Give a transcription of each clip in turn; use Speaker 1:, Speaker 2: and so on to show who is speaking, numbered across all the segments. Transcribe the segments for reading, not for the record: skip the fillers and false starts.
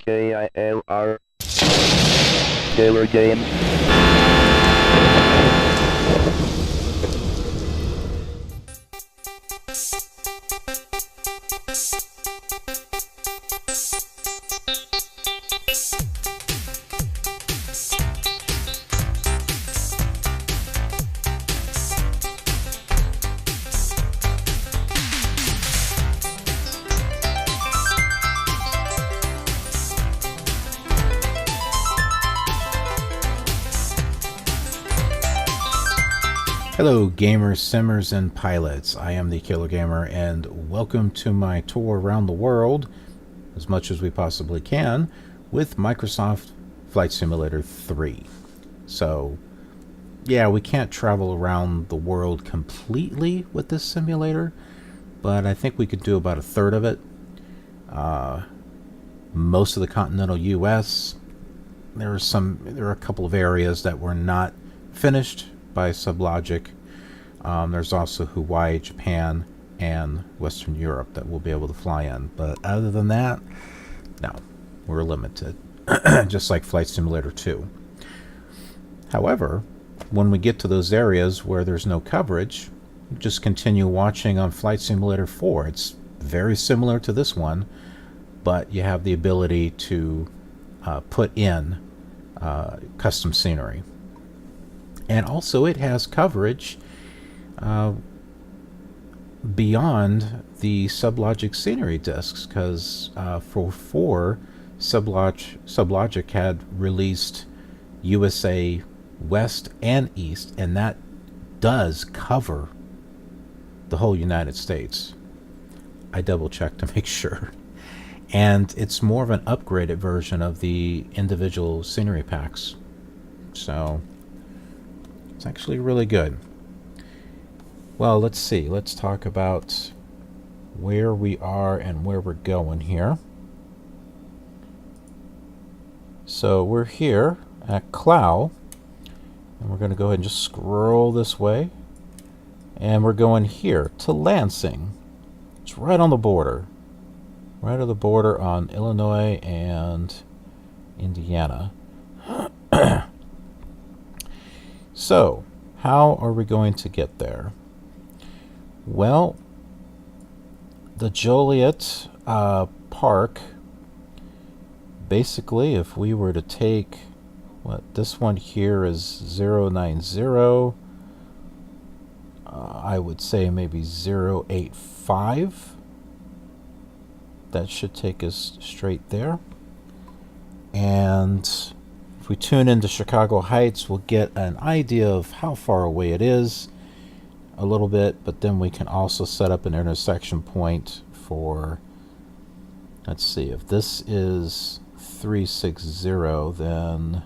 Speaker 1: KILR Killer Games.
Speaker 2: Hello gamers, simmers, and pilots. I am the Killer Gamer, and welcome to my tour around the world, as much as we possibly can, with Microsoft Flight Simulator 3. So, yeah, we can't travel around the world completely with this simulator, but I think we could do about a third of it. Most of the continental US. There are a couple of areas that were not finished by SubLogic. There's also Hawaii, Japan, and Western Europe that we'll be able to fly in. But other than that, no, we're limited, just like Flight Simulator 2. However, when we get to those areas where there's no coverage, just continue watching on Flight Simulator 4. It's very similar to this one, but you have the ability to put in custom scenery. And also it has coverage beyond the SubLogic scenery discs, because for SubLogic had released USA West and East, and that does cover the whole United States. I double checked to make sure. And it's more of an upgraded version of the individual scenery packs. So it's actually really good. Well, let's see. Let's talk about where we are and where we're going here. So we're here at Clow, and we're going to go ahead and just scroll this way. And we're going here to Lansing. It's right on the border. Right on the border on Illinois and Indiana. So, how are we going to get there? Well, the Joliet Park, basically, if we were to take, this one here is 090, I would say maybe 085. That should take us straight there. And if we tune into Chicago Heights, we'll get an idea of how far away it is a little bit, but then we can also set up an intersection point for, let's see, if this is 360, then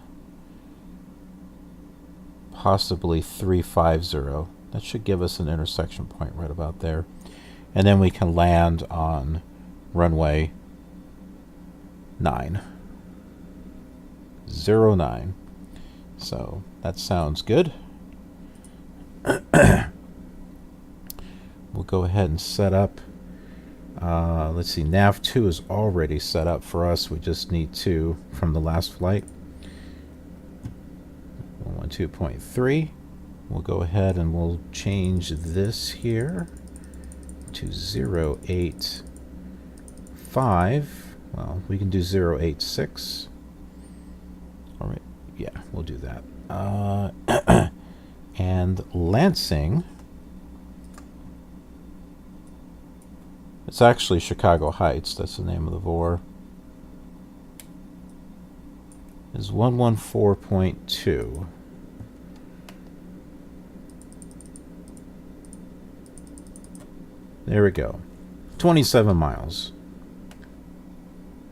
Speaker 2: possibly 350. That should give us an intersection point right about there. And then we can land on runway 09. So that sounds good. We'll go ahead and set up. Let's see, nav2 is already set up for us. We just need to from the last flight. 112.3. We'll go ahead and we'll change this here to 085. Well, we can do 086. All right, yeah, we'll do that. And Lansing, it's actually Chicago Heights, that's the name of the VOR, is 114.2. There we go. 27 miles.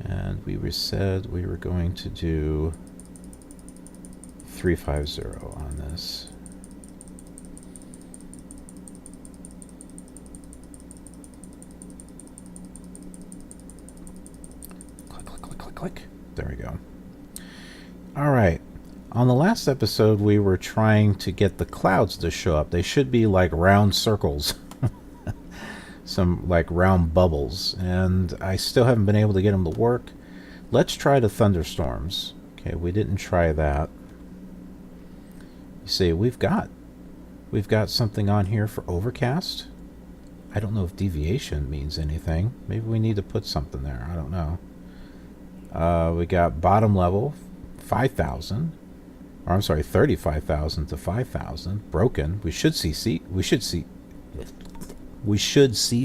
Speaker 2: And we said we were going to do 350 on this. Click, click, click, click, click. There we go. All right. On the last episode, we were trying to get the clouds to show up. They should be like round circles. Some like round bubbles. And I still haven't been able to get them to work. Let's try the thunderstorms. Okay, we didn't try that. You see, we've got something on here for overcast. I don't know if deviation means anything. Maybe we need to put something there. I don't know. We got bottom level 5,000, or I'm sorry, 35,000 to 5,000. Broken. We should see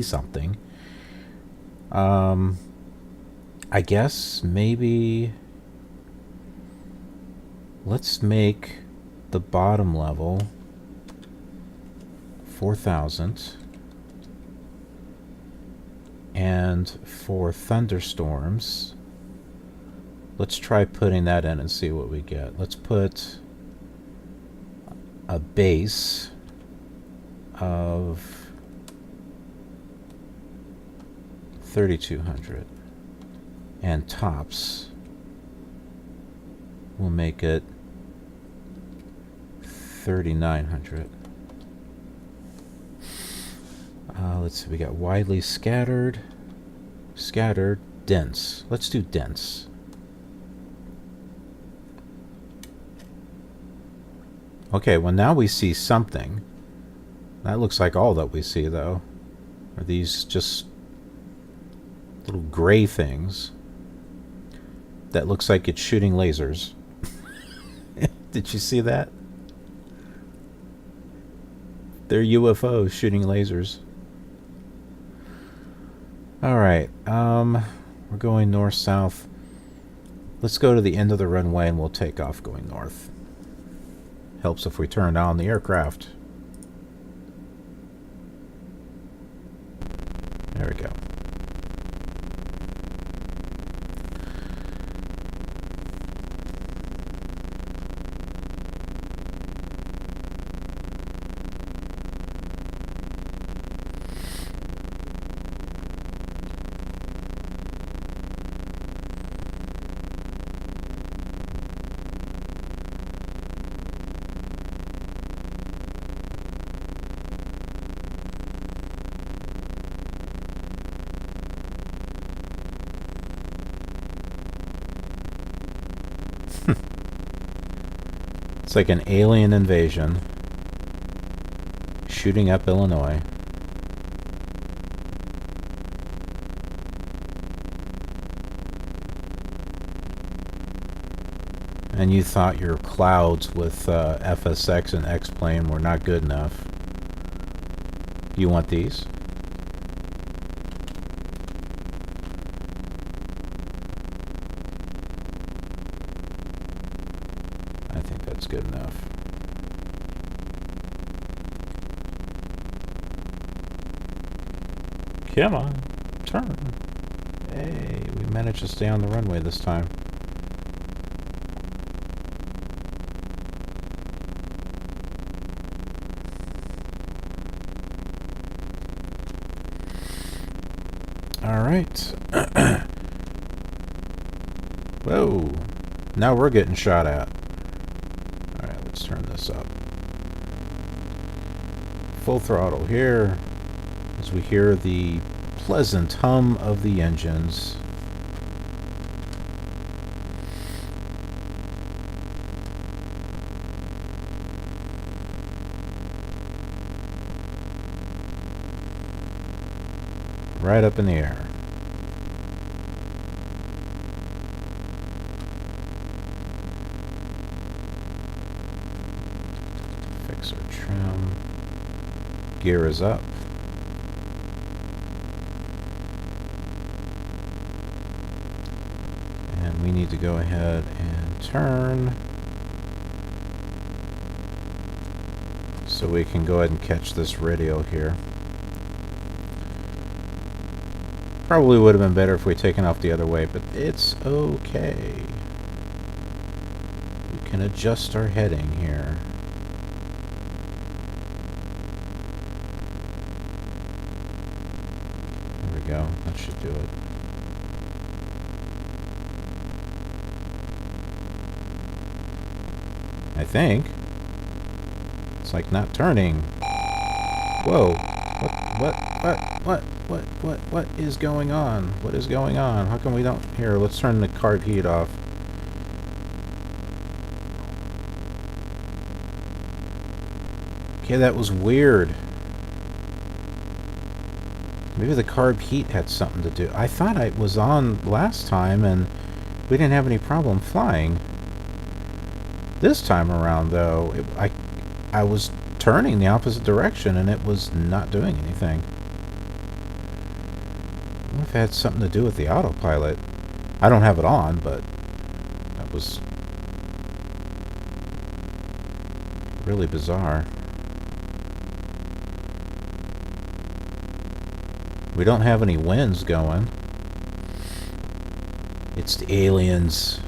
Speaker 2: something. I guess maybe let's make the bottom level 4,000. And for thunderstorms, let's try putting that in and see what we get. Let's put a base of 3,200 and tops. We'll make it 3,900. Let's see, we got widely scattered, dense. Let's do dense. Okay, well now we see something. That looks like all that we see, though. Are these just little gray things that looks like it's shooting lasers? Did you see that? They're UFOs shooting lasers. Alright, we're going north-south. Let's go to the end of the runway and we'll take off going north. Helps if we turn on the aircraft. There we go. It's like an alien invasion shooting up Illinois. And you thought your clouds with FSX and X-Plane were not good enough. You want these? I think that's good enough. Come on, turn. Hey, we managed to stay on the runway this time. All right. Whoa. Now we're getting shot at. All right, let's turn this up. Full throttle here as we hear the pleasant hum of the engines. Right up in the air. Fix our trim. Gear is up. And we need to go ahead and turn so we can go ahead and catch this radio here. Probably would have been better if we'd taken off the other way, but it's okay. We can adjust our heading here. There we go. That should do it. I think. It's like not turning. Whoa. What? What is going on? What is going on? How come we don't... Here, let's turn the card heat off. Okay, that was weird. Maybe the carb heat had something to do. I thought I was on last time and we didn't have any problem flying. This time around, though, I was turning the opposite direction and it was not doing anything. I wonder if it had something to do with the autopilot. I don't have it on, but that was really bizarre. We don't have any winds going. It's the aliens.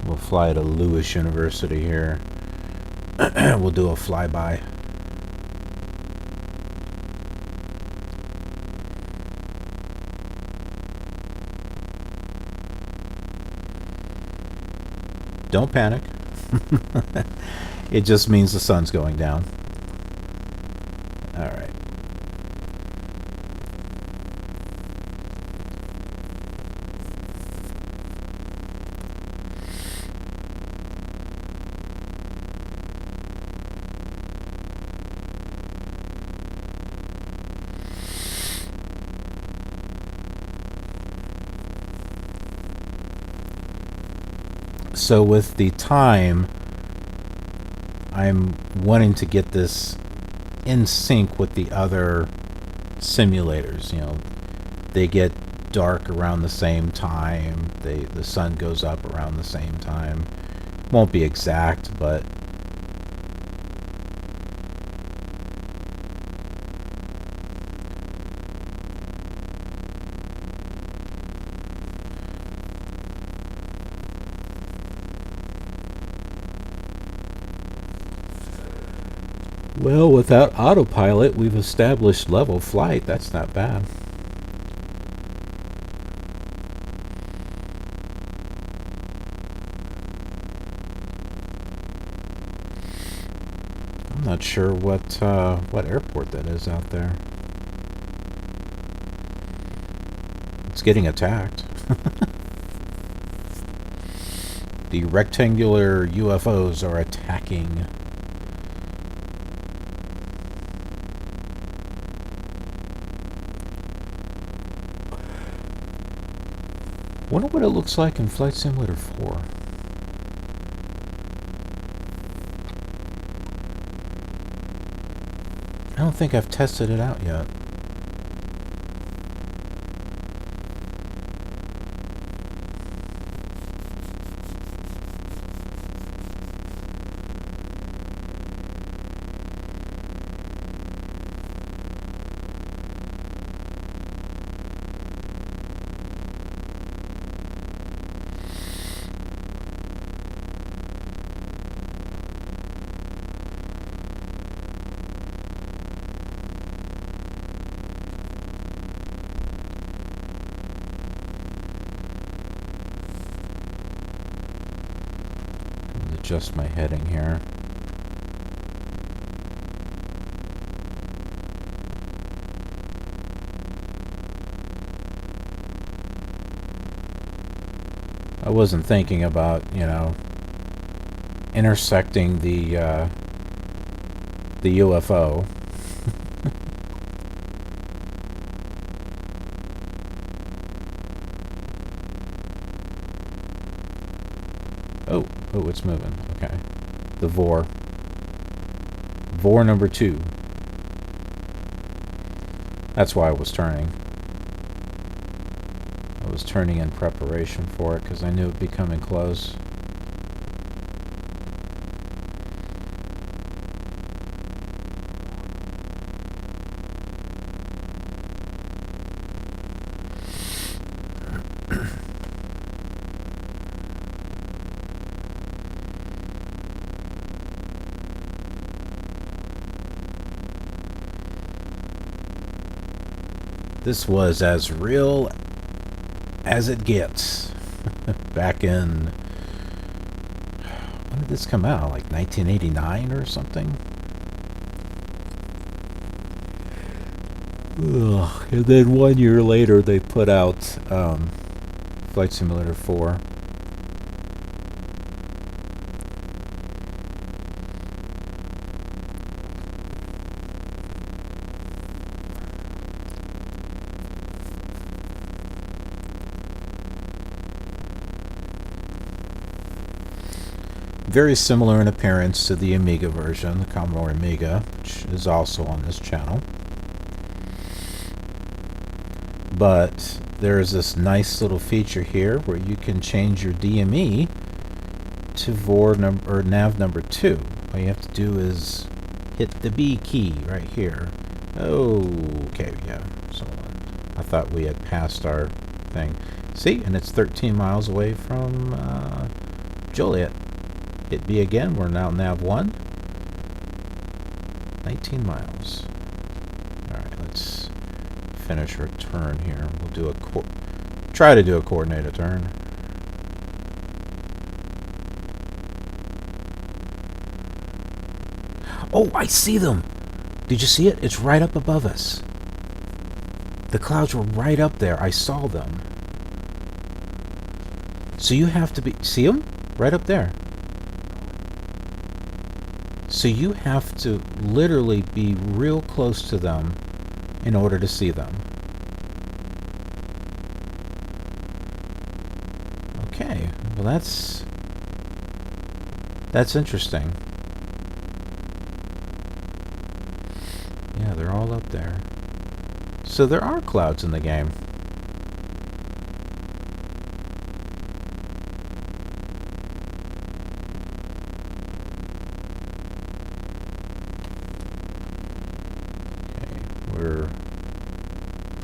Speaker 2: We'll fly to Lewis University here. We'll do a flyby. Don't panic. It just means the sun's going down. All right. So with the time, I'm wanting to get this in sync with the other simulators. You know, they get dark around the same time. The sun goes up around the same time. Won't be exact, but well, without autopilot, we've established level flight. That's not bad. I'm not sure what airport that is out there. It's getting attacked. The rectangular UFOs are attacking. Wonder what it looks like in Flight Simulator 4. I don't think I've tested it out yet. Adjust my heading here. I wasn't thinking about, you know, intersecting the UFO. Oh, it's moving. Okay. The VOR. VOR number 2. That's why I was turning. I was turning in preparation for it because I knew it'd be coming close. This was as real as it gets. Back in... When did this come out? Like 1989 or something? Ugh. And then 1 year later they put out Flight Simulator 4. Very similar in appearance to the Amiga version, the Commodore Amiga, which is also on this channel. But there is this nice little feature here where you can change your DME to nav number 2. All you have to do is hit the B key right here. Okay, yeah. So I thought we had passed our thing. See, and it's 13 miles away from Joliet. Hit B again. We're now nav 1. 19 miles. Alright, let's finish our turn here. We'll do try to do a coordinated turn. Oh, I see them! Did you see it? It's right up above us. The clouds were right up there. I saw them. So you have to be... See them? Right up there. So you have to literally be real close to them in order to see them. Okay, well that's interesting. Yeah, they're all up there. So there are clouds in the game. We're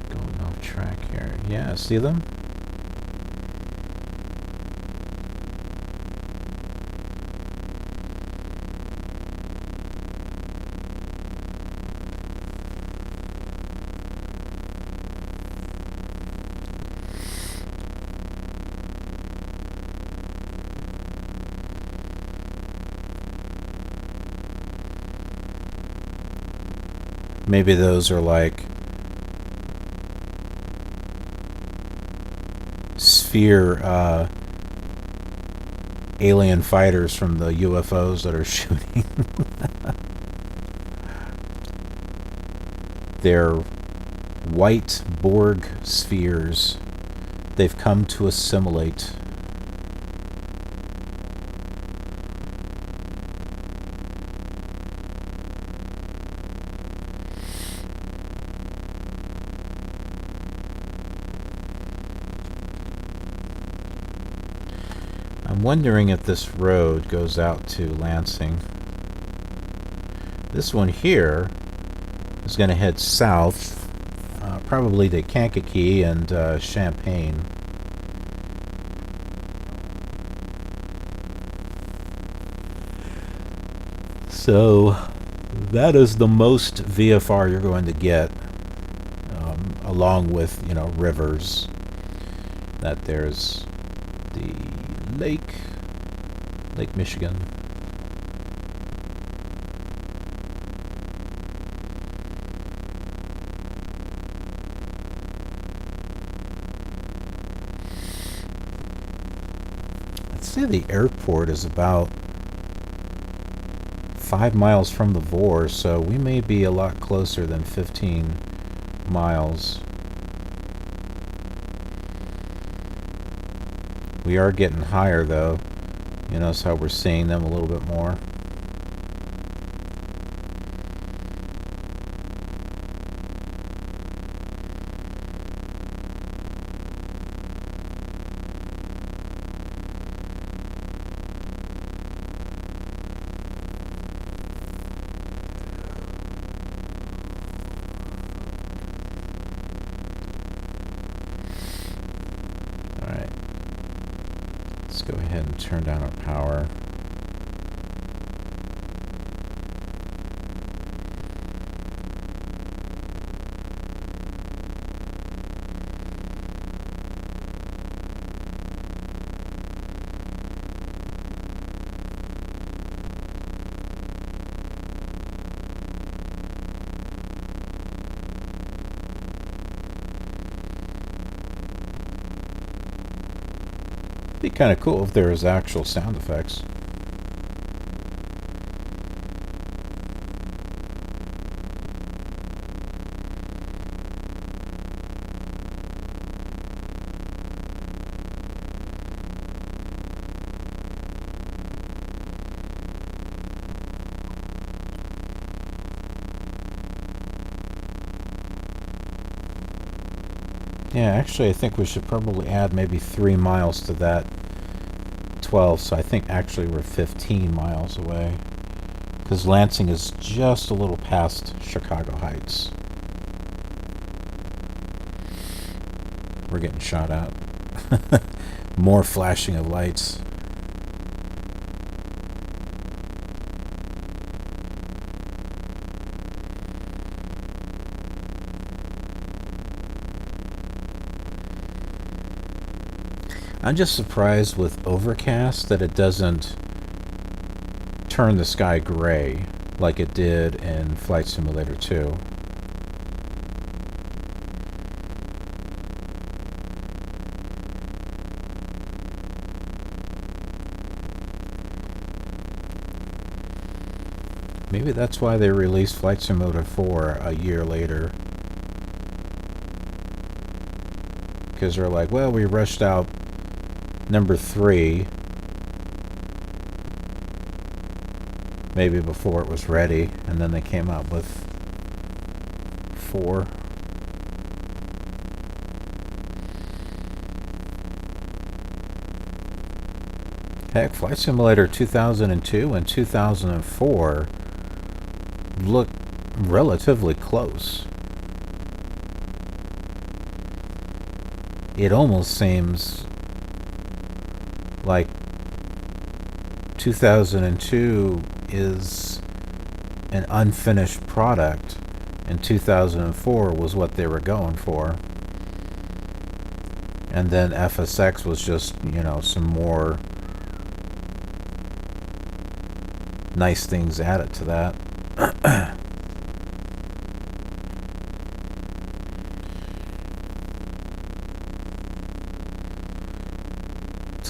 Speaker 2: going off track here. Yeah, see them? Maybe those are like sphere alien fighters from the UFOs that are shooting. They're white Borg spheres. They've come to assimilate. I'm wondering if this road goes out to Lansing. This one here is going to head south, probably to KIGQ and Champaign. So that is the most VFR you're going to get, along with, rivers. That there's the Lake Michigan. I'd say the airport is about 5 miles from the Vor, so we may be a lot closer than 15 miles. We are getting higher, though. You notice how we're seeing them a little bit more. Go ahead and turn down our power. Be kind of cool if there was actual sound effects. Yeah, actually I think we should probably add maybe 3 miles to that 12, so I think actually we're 15 miles away. Because Lansing is just a little past Chicago Heights. We're getting shot at. More flashing of lights. I'm just surprised with overcast that it doesn't turn the sky gray like it did in Flight Simulator 2. Maybe that's why they released Flight Simulator 4 a year later. Because they're like, well, we rushed out number 3 maybe before it was ready, and then they came out with 4. Heck, Flight Simulator 2002 and 2004 look relatively close. It almost seems like 2002 is an unfinished product and 2004 was what they were going for. And then FSX was just, you know, some more nice things added to that.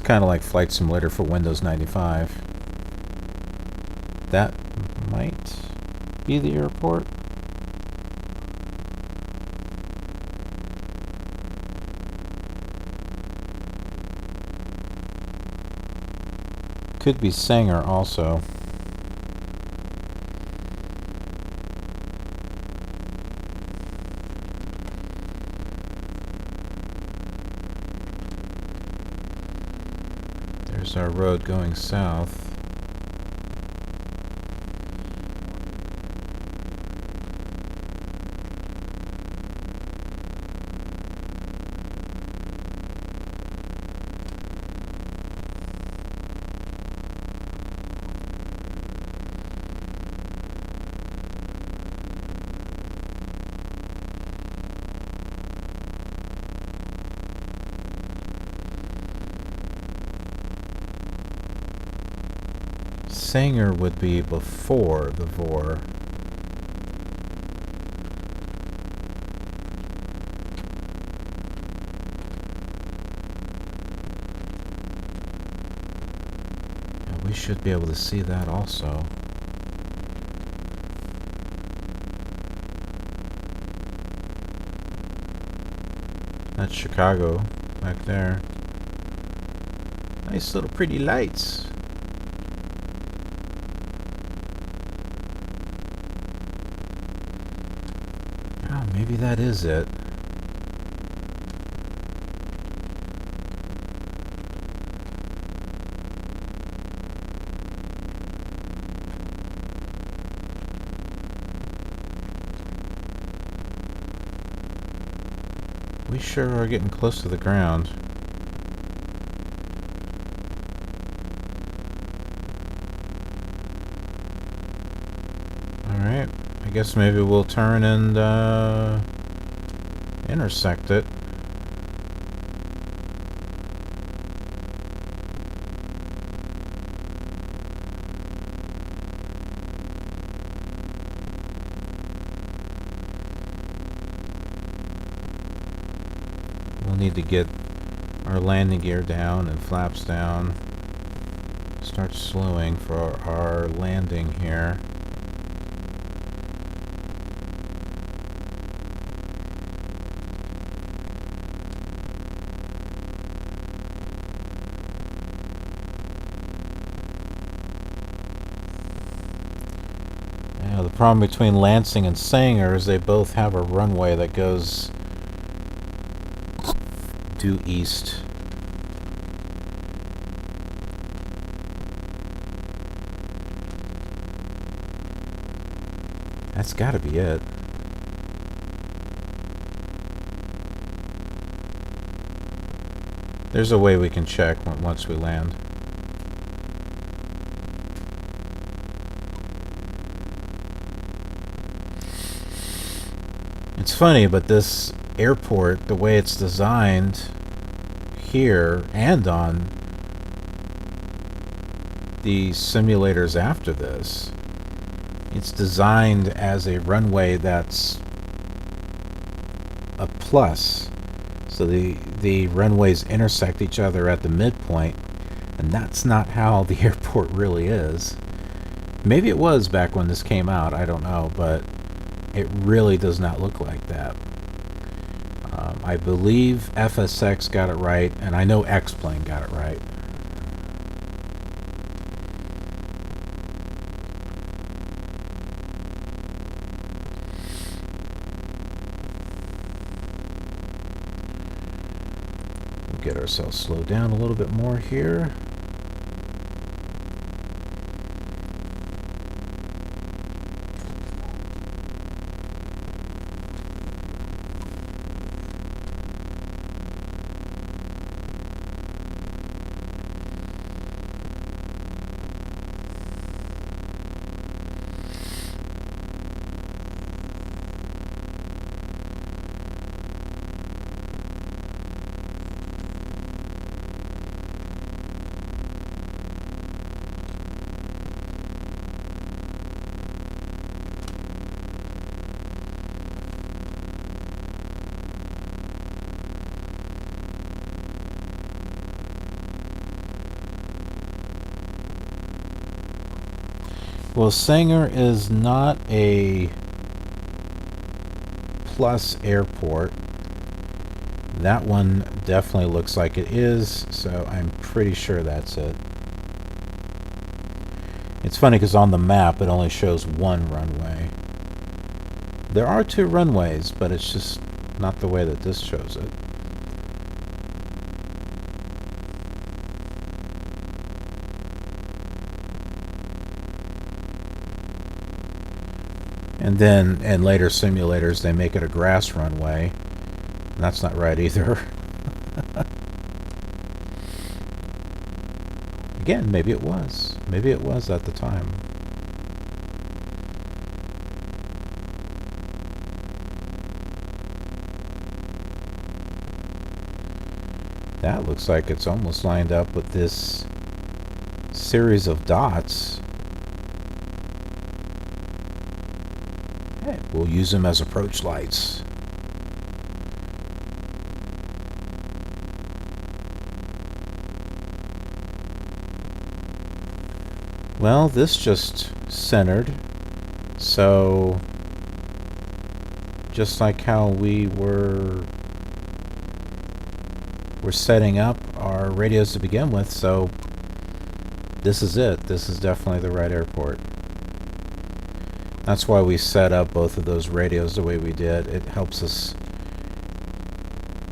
Speaker 2: Kind of like Flight Simulator for Windows 95. That might be the airport. Could be Sanger also. There's our road going south. Sanger would be before the Vor. And we should be able to see that also. That's Chicago back there. Nice little pretty lights. Maybe that is it. We sure are getting close to the ground. Alright. I guess maybe we'll turn and intersect it. We'll need to get our landing gear down and flaps down. Start slowing for our landing here. The problem between Lansing and Sanger is they both have a runway that goes due east. That's gotta be it. There's a way we can check once we land. It's funny, but this airport, the way it's designed here and on the simulators after this, it's designed as a runway that's a plus. So the runways intersect each other at the midpoint, and that's not how the airport really is. Maybe it was back when this came out, I don't know, but it really does not look like that. I believe FSX got it right, and I know X-Plane got it right. We'll get ourselves slowed down a little bit more here. Well, Sanger is not a plus airport. That one definitely looks like it is, so I'm pretty sure that's it. It's funny because on the map it only shows one runway. There are two runways, but it's just not the way that this shows it. And then in later simulators they make it a grass runway. That's not right either. Again, maybe it was. Maybe it was at the time. That looks like it's almost lined up with this series of dots. Hey, we'll use them as approach lights. Well, this just centered, so just like how we're setting up our radios to begin with, so this is it. This is definitely the right airport. That's why we set up both of those radios the way we did. It helps us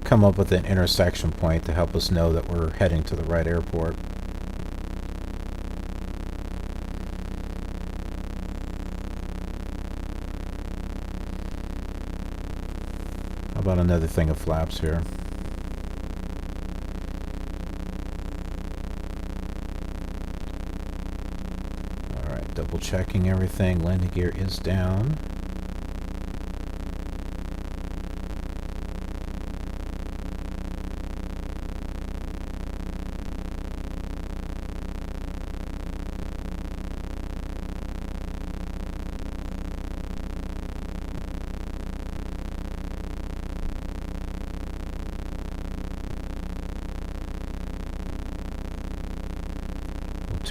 Speaker 2: come up with an intersection point to help us know that we're heading to the right airport. How about another thing of flaps here? Alright, double checking everything. Landing gear is down.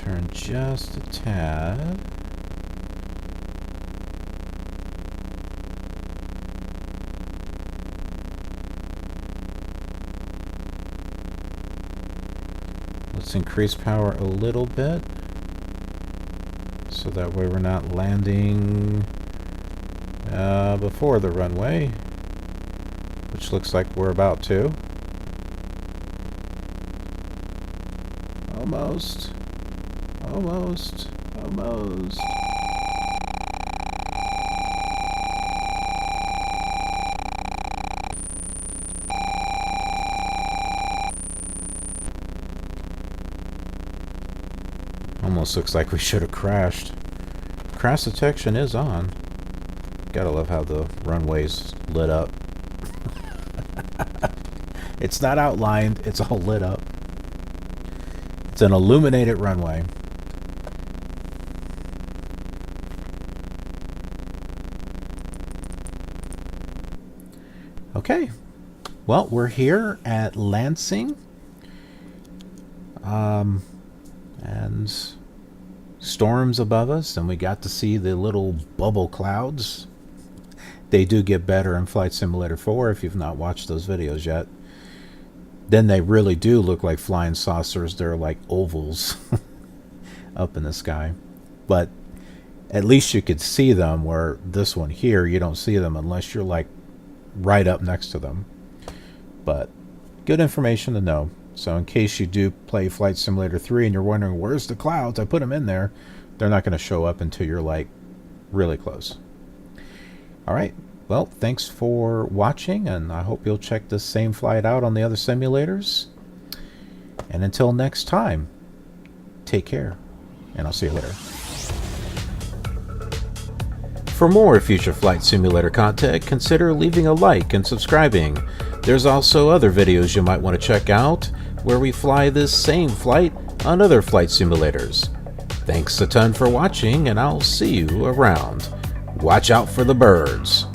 Speaker 2: turn just a tad. Let's increase power a little bit, so that way we're not landing before the runway, which looks like we're about to. Almost. Almost. Almost. Almost looks like we should have crashed. Crash detection is on. Gotta love how the runway's lit up. It's not outlined, it's all lit up. It's an illuminated runway. Okay. Well, we're here at Lansing. And storms above us, and we got to see the little bubble clouds. They do get better in Flight Simulator 4 if you've not watched those videos yet. Then they really do look like flying saucers. They're like ovals up in the sky. But at least you could see them, where this one here, you don't see them unless you're like right up next to them. But good information to know. So in case you do play Flight Simulator 3 and you're wondering, where's the clouds? I put them in there. They're not going to show up until you're like really close. All right. Well, thanks for watching, and I hope you'll check this same flight out on the other simulators. And until next time, take care, and I'll see you later. For more future Flight Simulator content, consider leaving a like and subscribing. There's also other videos you might want to check out where we fly this same flight on other flight simulators. Thanks a ton for watching, and I'll see you around. Watch out for the birds.